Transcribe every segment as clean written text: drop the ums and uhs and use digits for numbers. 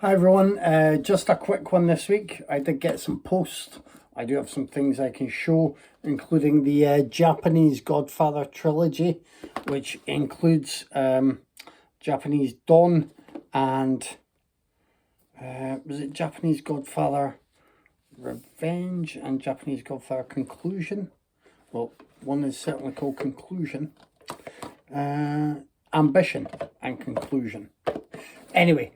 Hi everyone, just a quick one this week. I did get some posts. I do have some things I can show, including the Japanese Godfather trilogy, which includes Japanese Dawn and was it Japanese Godfather Revenge and Japanese Godfather Conclusion? Well, one is certainly called Conclusion. Ambition and Conclusion. Anyway,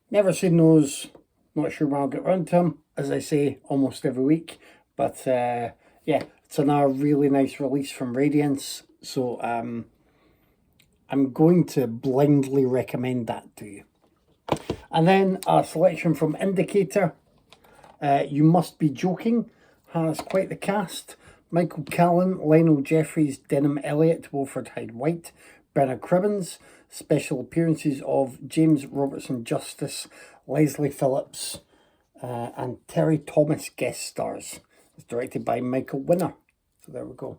never seen those, not sure when I'll get around to them, as I say, almost every week. But yeah, it's another really nice release from Radiance, so I'm going to blindly recommend that to you. And then a selection from Indicator. You Must Be Joking has quite the cast. Michael Callan, Lionel Jeffries, Denham Elliott, Wilfred Hyde-White, Bernard Cribbins. Special appearances of James Robertson Justice, Leslie Phillips, and Terry Thomas guest stars. It's directed by Michael Winner. So there we go.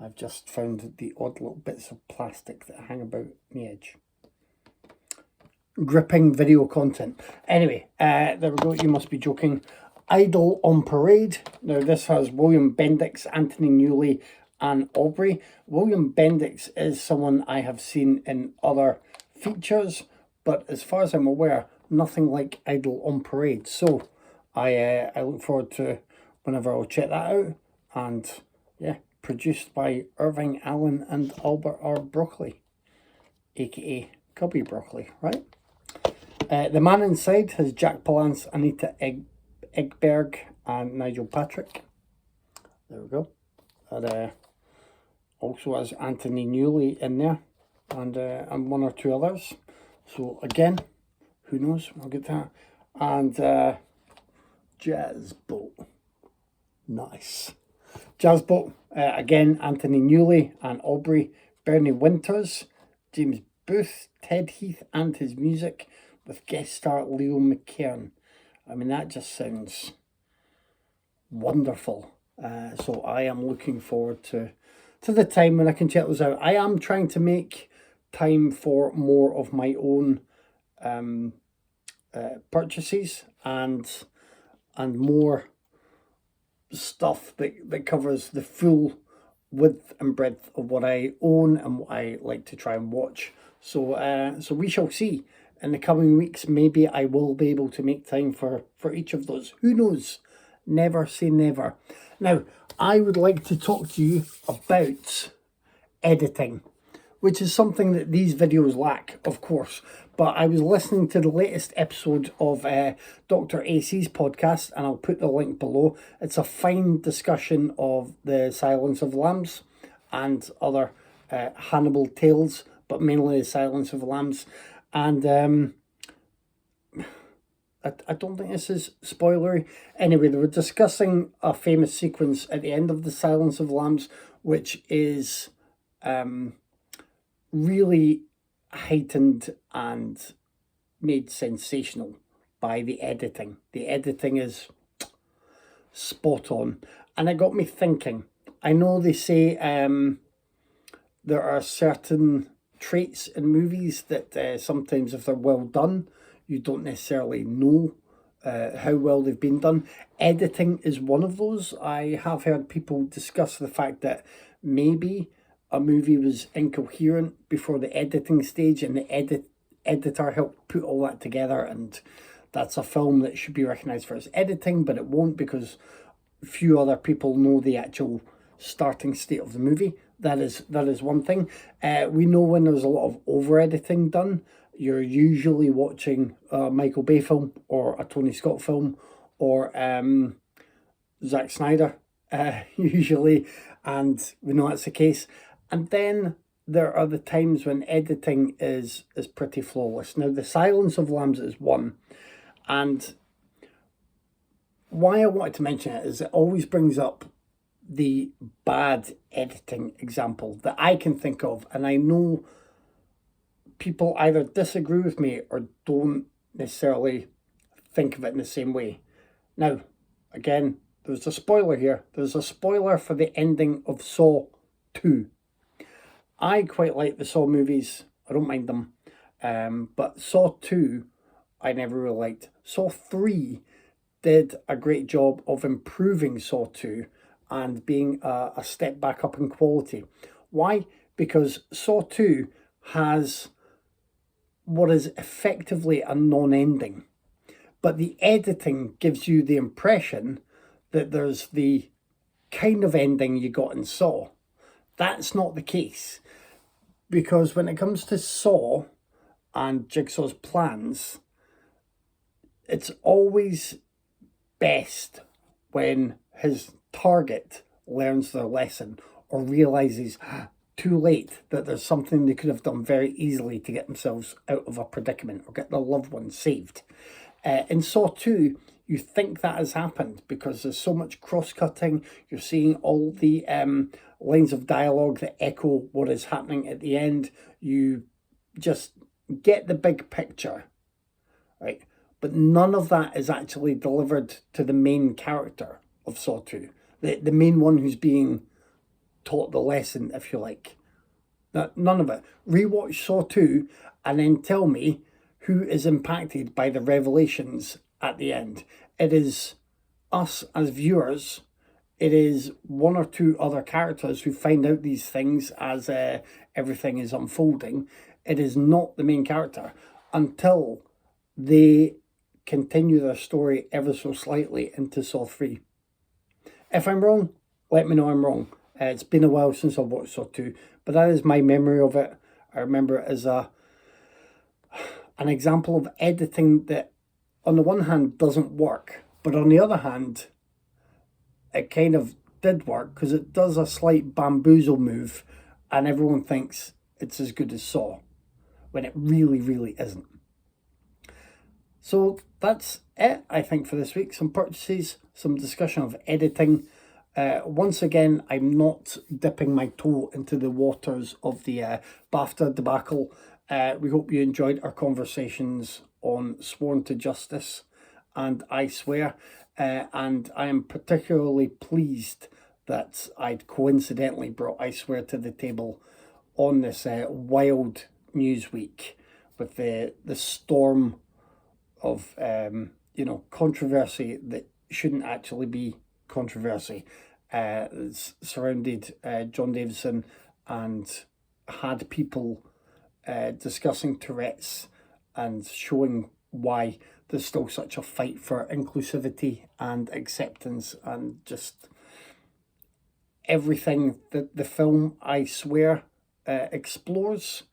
I've just found the odd little bits of plastic that hang about the edge. Gripping video content. Anyway, there we go. You Must Be Joking. Idol on Parade. Now this has William Bendix, Anthony Newley, and Aubrey. William Bendix is someone I have seen in other features, but as far as I'm aware, nothing like Idol on Parade. So I look forward to whenever I'll check that out. And yeah, produced by Irving Allen and Albert R. Broccoli, aka Cubby Broccoli, right? The Man Inside has Jack Palance, Anita Ekberg, and Nigel Patrick. There we go. And also has Anthony Newley in there, and one or two others. So again, who knows? I'll get that. And Jazz Boat, nice. Jazz Boat, again, Anthony Newley and Aubrey, Bernie Winters, James Booth, Ted Heath and his music, with guest star Leo McKern. I mean, that just sounds wonderful. So I am looking forward to the time when I can check those out. I am trying to make time for more of my own purchases and more stuff that covers the full width and breadth of what I own and what I like to try and watch. So we shall see. In the coming weeks, maybe I will be able to make time for each of those. Who knows? Never say never. Now, I would like to talk to you about editing, which is something that these videos lack, of course. But I was listening to the latest episode of Dr. AC's podcast, and I'll put the link below. It's a fine discussion of the Silence of the Lambs and other Hannibal tales, but mainly the Silence of the Lambs. And I don't think this is spoilery. Anyway, they were discussing a famous sequence at the end of The Silence of the Lambs, which is really heightened and made sensational by the editing. The editing is spot on. And it got me thinking. I know they say there are certain traits in movies that sometimes, if they're well done, you don't necessarily know how well they've been done. Editing is one of those. I have heard people discuss the fact that maybe a movie was incoherent before the editing stage, and the editor helped put all that together, and that's a film that should be recognised for its editing, but it won't because few other people know the actual starting state of the movie. That is one thing. We know when there's a lot of over editing done, you're usually watching a Michael Bay film or a Tony Scott film or Zack Snyder usually, and we know that's the case. And then there are the times when editing is pretty flawless. Now, The Silence of Lambs is one, and why I wanted to mention it is it always brings up the bad editing example that I can think of, and I know people either disagree with me or don't necessarily think of it in the same way. Now, again, there's a spoiler here. There's a spoiler for the ending of Saw 2. I quite like the Saw movies. I don't mind them. But Saw 2, I never really liked. Saw 3 did a great job of improving Saw 2 and being a step back up in quality. Why? Because Saw 2 has what is effectively a non-ending, but the editing gives you the impression that there's the kind of ending you got in Saw. That's not the case, because when it comes to Saw and Jigsaw's plans, it's always best when his target learns their lesson or realizes too late that there's something they could have done very easily to get themselves out of a predicament or get their loved one saved. In Saw 2, you think that has happened because there's so much cross-cutting. You're seeing all the lines of dialogue that echo what is happening at the end. You just get the big picture, right? But none of that is actually delivered to the main character of Saw 2. The main one who's being taught the lesson, if you like. None of it. Rewatch Saw 2 and then tell me who is impacted by the revelations at the end. It is us as viewers. It is 1 or 2 other characters who find out these things as everything is unfolding. It is not the main character until they continue their story ever so slightly into Saw 3. If I'm wrong, let me know I'm wrong. It's been a while since I've watched Saw 2, but that is my memory of it. I remember it as an example of editing that, on the one hand, doesn't work, but on the other hand, it kind of did work because it does a slight bamboozle move and everyone thinks it's as good as Saw, when it really, really isn't. So that's it, I think, for this week. Some purchases, some discussion of editing. Once again, I'm not dipping my toe into the waters of the BAFTA debacle. We hope you enjoyed our conversations on Sworn to Justice and I Swear. And I am particularly pleased that I'd coincidentally brought I Swear to the table on this wild news week with the storm of controversy that shouldn't actually be controversy. It's surrounded John Davison and had people discussing Tourette's and showing why there's still such a fight for inclusivity and acceptance, and just everything that the film I Swear explores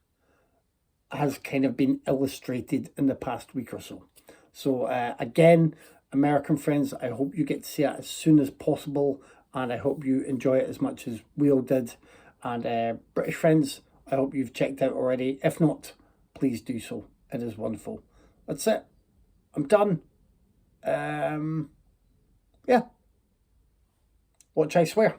has kind of been illustrated in the past week or so. So again, American friends, I hope you get to see it as soon as possible, and I hope you enjoy it as much as we all did. And British friends, I hope you've checked out already. If not, please do so. It is wonderful. That's it. I'm done. Yeah. Watch I Swear.